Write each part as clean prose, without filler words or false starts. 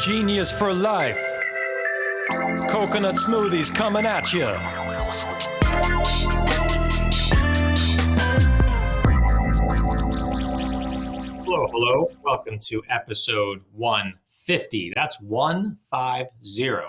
Genius for life. Coconut smoothies coming at you. Hello. Welcome to episode 150. That's 150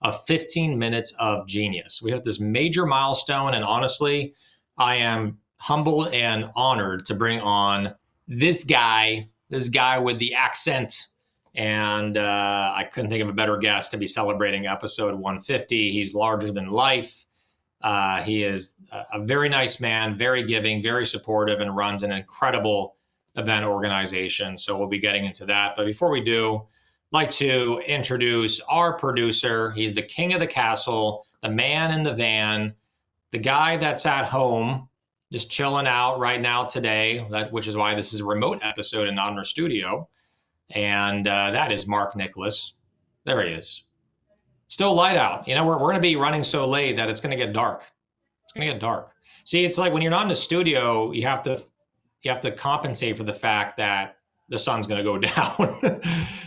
of 15 minutes of genius. We have this major milestone, and honestly, I am humbled and honored to bring on this guy with the accent. And I couldn't think of a better guest to be celebrating episode 150. He's larger than life. He is a very nice man, very giving, very supportive, and runs an incredible event organization. So we'll be getting into that. But before we do, I'd like to introduce our producer. He's the king of the castle, the man in the van, the guy that's at home, just chilling out right now today, which is why this is a remote episode and not in our studio. And that is Mark Nicholas. There he is. Still light out. You know, we're going to be running so late that it's going to get dark. It's going to get dark. See, it's like when you're not in the studio, you have to compensate for the fact that the sun's going to go down.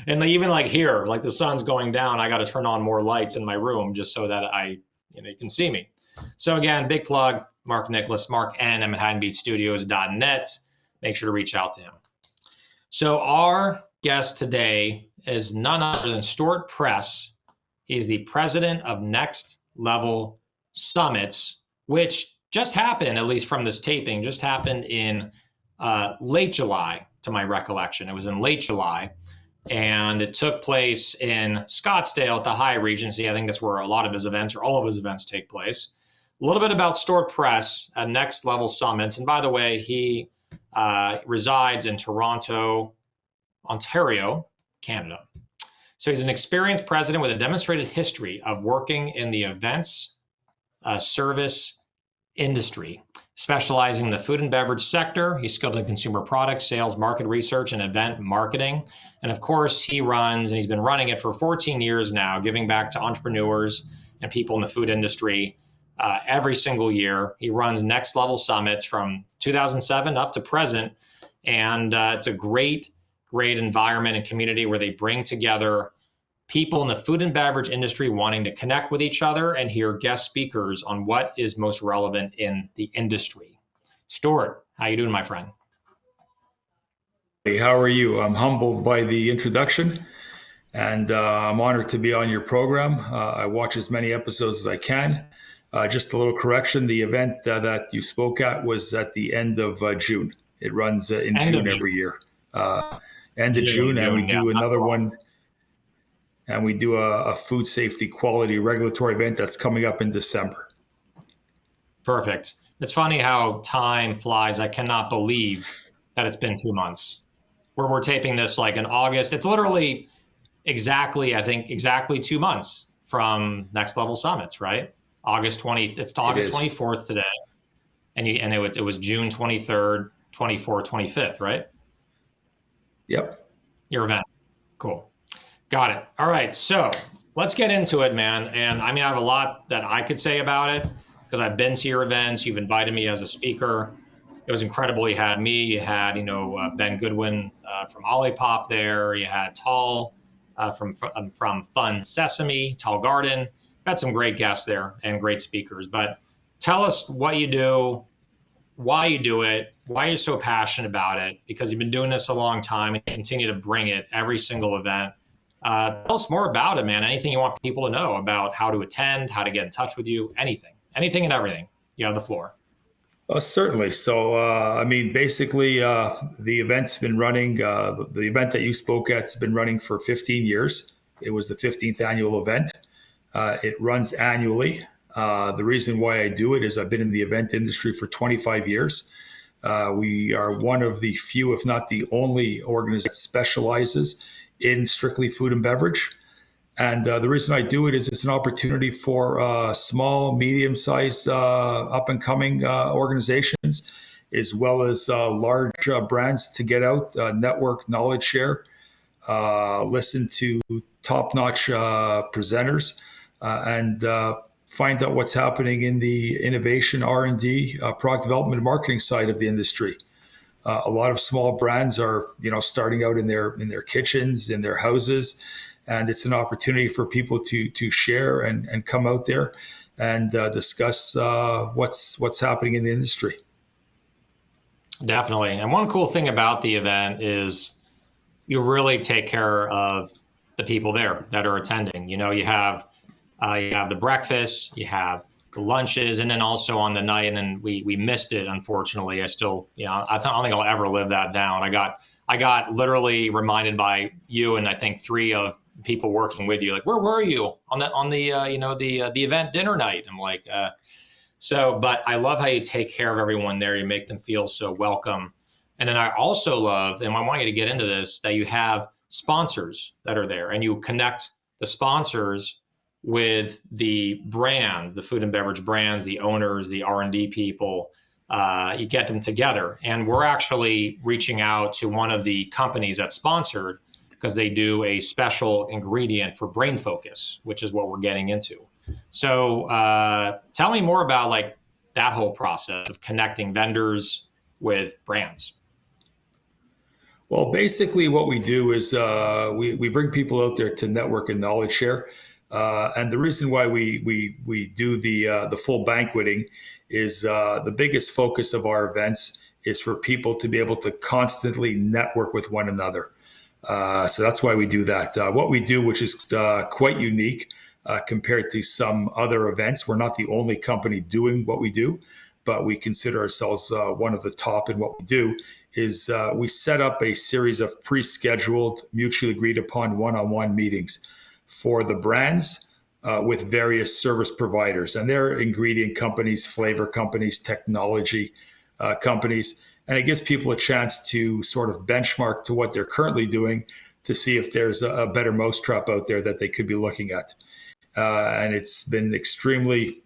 And even like here, like the sun's going down, I got to turn on more lights in my room just so that you can see me. So again, big plug, Mark Nicholas, Mark N. I'm at HighAndBeatStudios.net. Make sure to reach out to him. So our guest today is none other than Stewart Press. He's the president of Next Level Summits, which just happened, at least from this taping, just happened in late July, to my recollection. It was in late July, and it took place in Scottsdale at the Hyatt Regency. I think that's where a lot of his events, or all of his events, take place. A little bit about Stewart Press at Next Level Summits. And by the way, he resides in Toronto, Ontario, Canada. So he's an experienced president with a demonstrated history of working in the events service industry, specializing in the food and beverage sector. He's skilled in consumer products, sales, market research, and event marketing. And of course, he runs, and he's been running it for 14 years now, giving back to entrepreneurs and people in the food industry every single year. He runs Next Level Summits from 2007 up to present. And it's a great environment and community where they bring together people in the food and beverage industry wanting to connect with each other and hear guest speakers on what is most relevant in the industry. Stewart, how you doing, my friend? Hey, how are you? I'm humbled by the introduction, and I'm honored to be on your program. I watch as many episodes as I can. Just a little correction, the event that you spoke at was at the end of June. It runs in June every year. End of June, and we do another one. And we do a food safety quality regulatory event that's coming up in December. Perfect. It's funny how time flies. I cannot believe that it's been 2 months. We're taping this like in August. It's literally exactly 2 months from Next Level Summits, right? August 24th today. And it was June 23rd, 24th, 25th, right? Yep. Your event. Cool. Got it. All right. So let's get into it, man. And I mean, I have a lot that I could say about it because I've been to your events. You've invited me as a speaker. It was incredible. You had me. You had, Ben Goodwin from Olipop there. You had Tall from Fun Sesame, Tall Garden. You've had some great guests there and great speakers. But tell us what you do, why you do it, why you're so passionate about it, because you've been doing this a long time and you continue to bring it every single event. Tell us more about it, man. Anything you want people to know about how to attend, how to get in touch with you, anything and everything. You have the floor. Certainly. So, basically, the event's been running, the event that you spoke at's been running for 15 years. It was the 15th annual event. It runs annually. The reason why I do it is I've been in the event industry for 25 years. We are one of the few, if not the only organization that specializes in strictly food and beverage. And the reason I do it is it's an opportunity for small, medium-sized, up-and-coming organizations, as well as large brands to get out, network, knowledge share, listen to top-notch presenters, and find out what's happening in the innovation, R&D, product development, and marketing side of the industry. A lot of small brands are, starting out in their kitchens, in their houses, and it's an opportunity for people to share and come out there and discuss what's happening in the industry. Definitely. And one cool thing about the event is you really take care of the people there that are attending. You have the breakfast, you have the lunches, and then also on the night, and then we missed it, unfortunately. I still, I don't think I'll ever live that down. I got literally reminded by you and I think 3 of people working with you, like, where were you on the event dinner night? I'm like, but I love how you take care of everyone there. You make them feel so welcome. And then I also love, and I want you to get into this, that you have sponsors that are there and you connect the sponsors with the brands, the food and beverage brands, the owners, the R&D people. You get them together. And we're actually reaching out to one of the companies that's sponsored because they do a special ingredient for brain focus, which is what we're getting into. So tell me more about like that whole process of connecting vendors with brands. Well, basically what we do is we bring people out there to network and knowledge share. And the reason why we do the full banqueting is the biggest focus of our events is for people to be able to constantly network with one another. So that's why we do that. What we do, which is quite unique compared to some other events, we're not the only company doing what we do, but we consider ourselves one of the top in what we do, is we set up a series of pre-scheduled, mutually agreed upon one-on-one meetings for the brands with various service providers. And they're ingredient companies, flavor companies, technology companies. And it gives people a chance to sort of benchmark to what they're currently doing to see if there's a better mousetrap out there that they could be looking at. And it's been extremely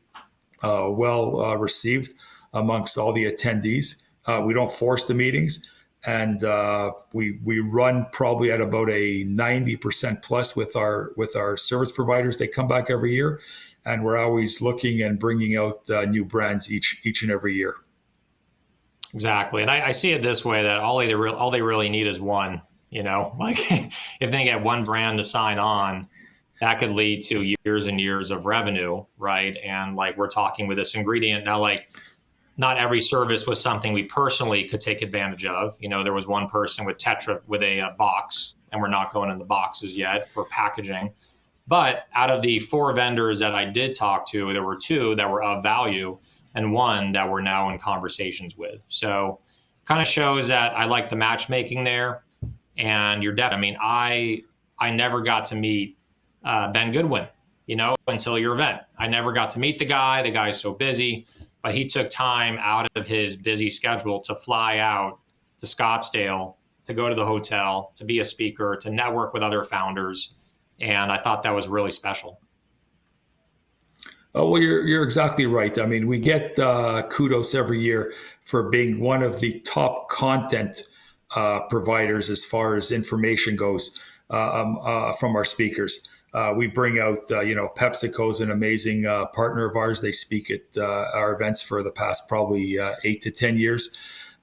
well received amongst all the attendees. We don't force the meetings, and we run probably at about a 90% plus with our service providers. They come back every year, and we're always looking and bringing out new brands each and every year. Exactly. And I see it this way, that all they really need is one, like if they get one brand to sign on, that could lead to years and years of revenue, right? And like we're talking with this ingredient now, like not every service was something we personally could take advantage of. There was one person with Tetra with a box, and we're not going in the boxes yet for packaging. But out of the 4 vendors that I did talk to, there were 2 that were of value and 1 that we're now in conversations with. So kind of shows that I like the matchmaking there. And you're definitely, I never got to meet Ben Goodwin, until your event. I never got to meet the guy. The guy's so busy, but he took time out of his busy schedule to fly out to Scottsdale, to go to the hotel, to be a speaker, to network with other founders. And I thought that was really special. Oh, well, you're exactly right. I mean, we get kudos every year for being one of the top content providers as far as information goes from our speakers. We bring out, PepsiCo is an amazing partner of ours. They speak at our events for the past probably 8 to 10 years.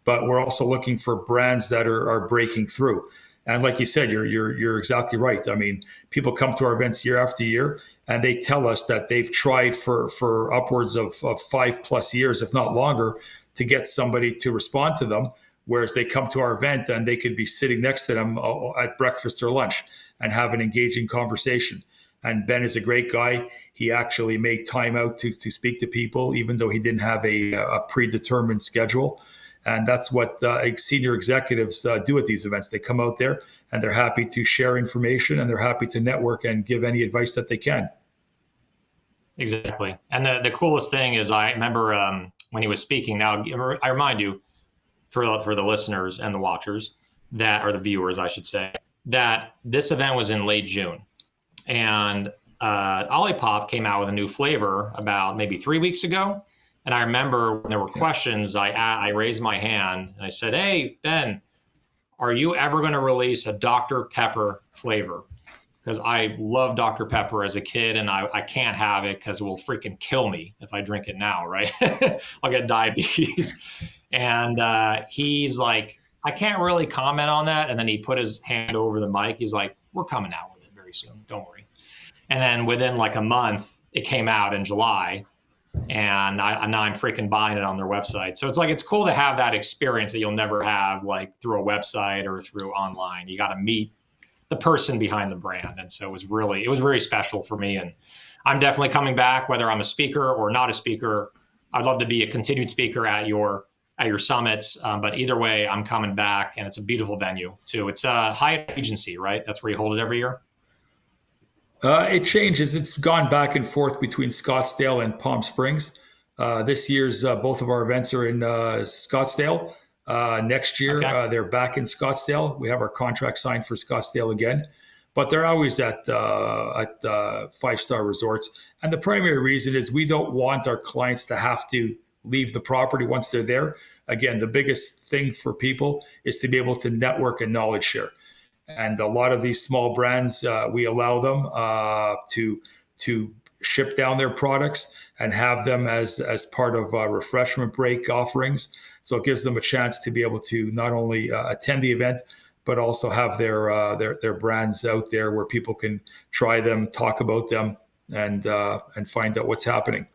But we're also looking for brands that are breaking through. And like you said, you're exactly right. I mean, people come to our events year after year, and they tell us that they've tried for upwards of 5+ years, if not longer, to get somebody to respond to them. Whereas they come to our event and they could be sitting next to them at breakfast or lunch and have an engaging conversation. And Ben is a great guy. He actually made time out to speak to people, even though he didn't have a predetermined schedule. And that's what senior executives do at these events. They come out there and they're happy to share information, and they're happy to network and give any advice that they can. Exactly. And the coolest thing is, I remember when he was speaking. Now, I remind you, for the listeners and the watchers, that, or the viewers, I should say, that this event was in late June. And Olipop came out with a new flavor about maybe 3 weeks ago. And I remember when there were questions, I raised my hand and I said, "Hey, Ben, are you ever going to release a Dr. Pepper flavor? Because I love Dr. Pepper as a kid, and I can't have it because it will freaking kill me if I drink it now, right? I'll get diabetes." And he's like, "I can't really comment on that." And then he put his hand over the mic. He's like, "We're coming out with it very very soon. Don't worry. And then within like a month, it came out in July. And now I'm freaking buying it on their website. So it's cool to have that experience that you'll never have like through a website or through online. You got to meet the person behind the brand. And so it was very special for me. And I'm definitely coming back, whether I'm a speaker or not a speaker. I'd love to be a continued speaker at your summits. But either way, I'm coming back, and it's a beautiful venue too. It's a Hyatt Regency, right? That's where you hold it every year. It changes. It's gone back and forth between Scottsdale and Palm Springs. This year's both of our events are in Scottsdale. Next year, Okay. they're back in Scottsdale. We have our contract signed for Scottsdale again, but they're always at 5-star resorts. And the primary reason is we don't want our clients to have to leave the property once they're there. Again, the biggest thing for people is to be able to network and knowledge share. And a lot of these small brands, we allow them to ship down their products and have them as part of refreshment break offerings. So it gives them a chance to be able to not only attend the event, but also have their brands out there where people can try them, talk about them, and find out what's happening.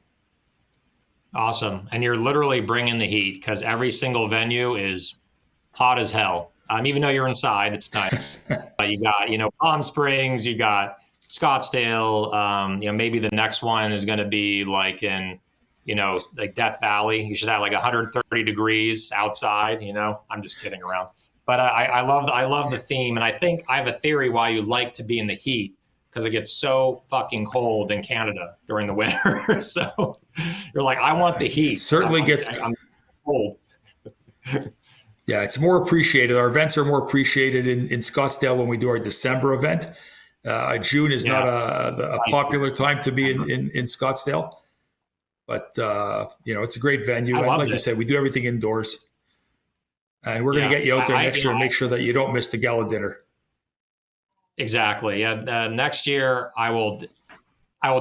Awesome. And you're literally bringing the heat because every single venue is hot as hell. Even though you're inside, it's nice. You got, Palm Springs, you got Scottsdale. Maybe the next one is going to be like in, like Death Valley. You should have like 130 degrees outside. I'm just kidding around. But I love the theme, and I think I have a theory why you like to be in the heat, because it gets so fucking cold in Canada during the winter. So you're like, I want the heat. It certainly gets I'm cold. Yeah, it's more appreciated. Our events are more appreciated in Scottsdale when we do our December event. June is not a popular time to be in Scottsdale, but it's a great venue. And like you said, we do everything indoors, and we're going to get you out there next year and make sure that you don't miss the gala dinner. Exactly. Yeah. Next year, I will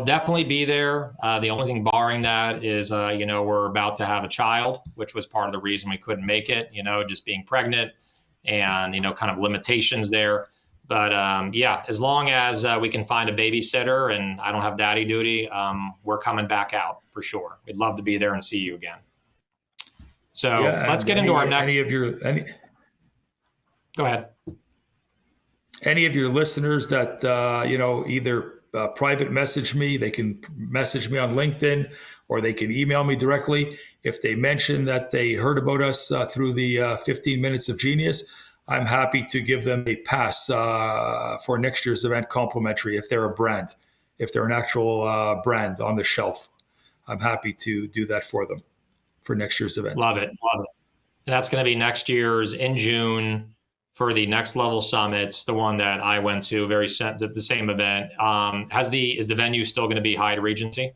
definitely be there. The only thing barring that is, we're about to have a child, which was part of the reason we couldn't make it, just being pregnant and, kind of limitations there. But as long as we can find a babysitter and I don't have daddy duty, we're coming back out for sure. We'd love to be there and see you again. So let's get into our next. Go ahead. Any of your listeners that, either private message me, they can message me on LinkedIn, or they can email me directly. If they mention that they heard about us through the 15 Minutes of Genius, I'm happy to give them a pass for next year's event complimentary if they're a brand, if they're an actual brand on the shelf. I'm happy to do that for them for next year's event. Love it. And that's going to be next year's in June for the Next Level Summits, the one that I went to, the same event. Is the venue still going to be Hyatt Regency?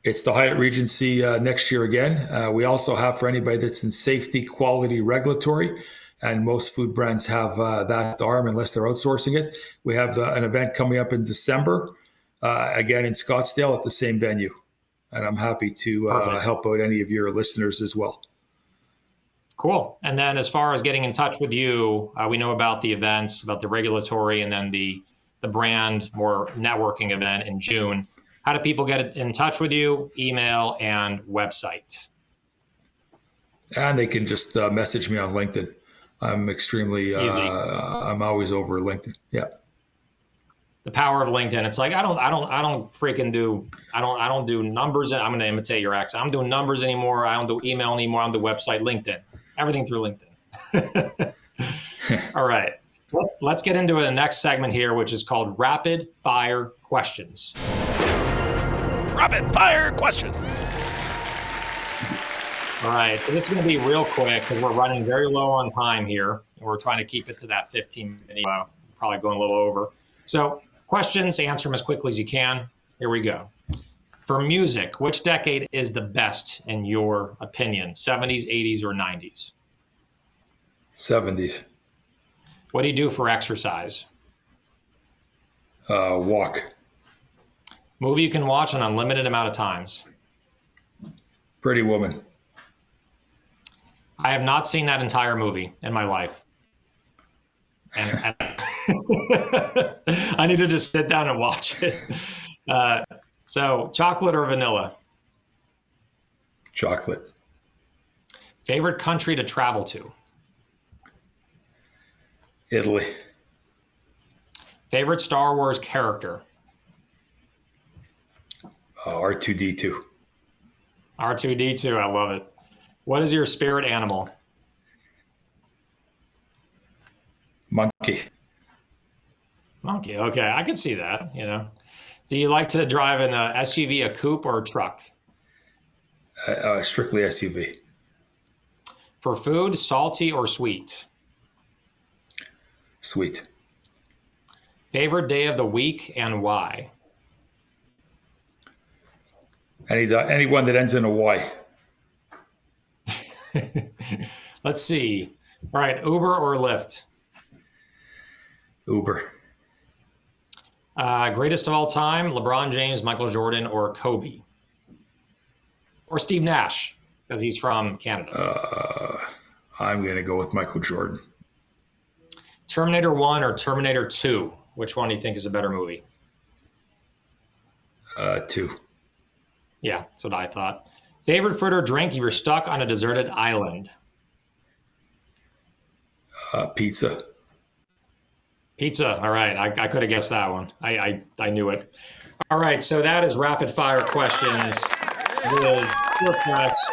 It's the Hyatt Regency next year again. We also have, for anybody that's in safety, quality, regulatory, and most food brands have that arm unless they're outsourcing it. We have an event coming up in December, again in Scottsdale at the same venue. And I'm happy to help out any of your listeners as well. Cool. And then as far as getting in touch with you, we know about the events, about the regulatory, and then the brand, more networking event in June. How do people get in touch with you? Email and website. And they can just message me on LinkedIn. I'm extremely easy. I'm always over LinkedIn. Yeah. The power of LinkedIn. It's like I don't do numbers. I'm going to imitate your accent. I don't do numbers anymore. I don't do email anymore. I'm the website, LinkedIn. Everything through LinkedIn. All right. Let's get into the next segment here, which is called Rapid Fire Questions. Rapid Fire Questions. All right. So this is going to be real quick because we're running very low on time here. And we're trying to keep it to that 15-minute, probably going a little over. So questions, answer them as quickly as you can. Here we go. For music, which decade is the best in your opinion? 70s, 80s, or 90s? 70s. What do you do for exercise? Walk. Movie you can watch an unlimited amount of times? Pretty Woman. I have not seen that entire movie in my life. And I need to just sit down and watch it. So chocolate or vanilla? Chocolate. Favorite country to travel to? Italy. Favorite Star Wars character? R2D2. R2D2, I love it. What is your spirit animal? Monkey. Monkey, okay, I can see that, you know. Do you like to drive an SUV, a coupe, or a truck? Strictly SUV. For food, salty or sweet? Sweet. Favorite day of the week and why? Anyone that ends in a Y. Let's see. All right, Uber or Lyft? Uber. Greatest of all time, LeBron James, Michael Jordan, or Kobe? Or Steve Nash, because he's from Canada. I'm going to go with Michael Jordan. Terminator 1 or Terminator 2? Which one do you think is a better movie? 2. Yeah, that's what I thought. Favorite food or drink if you're stuck on a deserted island? Pizza. Pizza. All right. I could have guessed that one. I knew it. All right. So that is rapid fire questions with Stewart Press,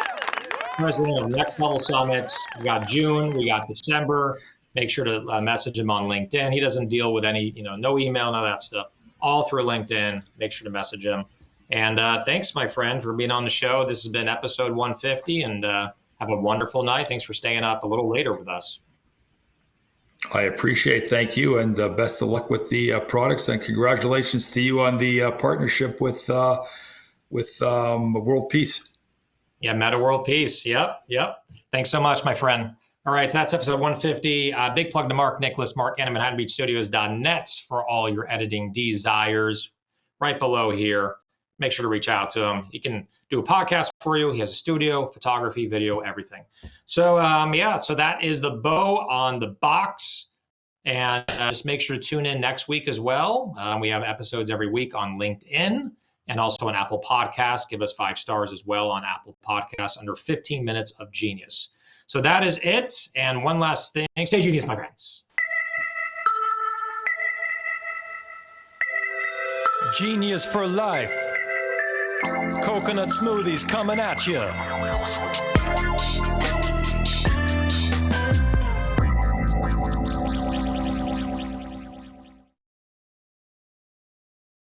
president of Next Level Summits. We got June. We got December. Make sure to message him on LinkedIn. He doesn't deal with any, no email, none of that stuff. All through LinkedIn. Make sure to message him. And thanks, my friend, for being on the show. This has been episode 150, and have a wonderful night. Thanks for staying up a little later with us. I appreciate. Thank you, and best of luck with the products, and congratulations to you on the partnership with World Peace. Yeah, Meta World Peace. Yep. Thanks so much, my friend. All right, so that's episode 150. Big plug to Mark Nicholas, Mark at ManhattanBeachStudios.net for all your editing desires. Right below here. Make sure to reach out to him. He can do a podcast for you. He has a studio, photography, video, everything. So so that is the bow on the box. And just make sure to tune in next week as well. We have episodes every week on LinkedIn and also on Apple Podcasts. Give us 5 stars as well on Apple Podcasts under 15 minutes of genius. So that is it. And one last thing. Stay genius, my friends. Genius for life. Coconut smoothies coming at you.